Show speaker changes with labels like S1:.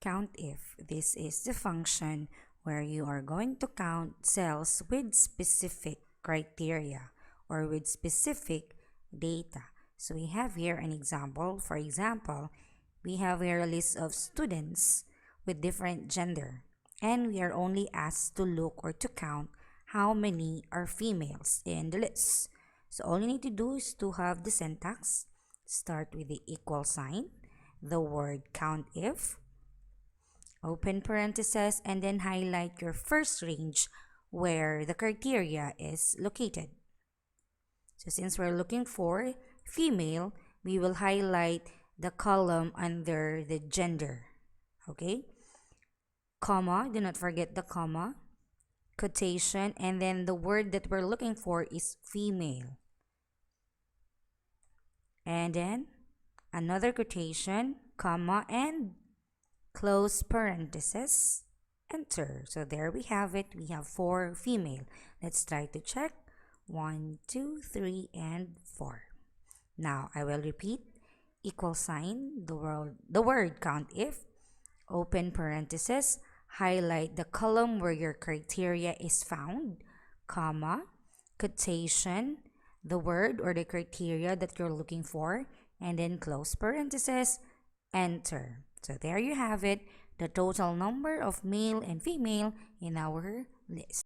S1: COUNTIF. This is the function where you are going to count cells with specific criteria or with specific data. So we have here an example. For example, we have here a list of students with different gender, and we are only asked to look or to count how many are females in the list. So all you need to do is to have the syntax. Start with the equal sign, the word COUNTIF, open parentheses, and then highlight your first range where the criteria is located. So since we're looking for female, we will highlight the column under the gender. Okay? Comma, do not forget the comma, quotation, and then the word that we're looking for is female. And then another quotation, comma, and close parenthesis, enter. So there we have it. We have 4 female. Let's try to check. 1, 2, 3, and 4. Now I will repeat. Equal sign, the word COUNTIF, open parenthesis, highlight the column where your criteria is found, comma, quotation, the word or the criteria that you're looking for, and then close parenthesis, enter. So there you have it, the total number of male and female in our list.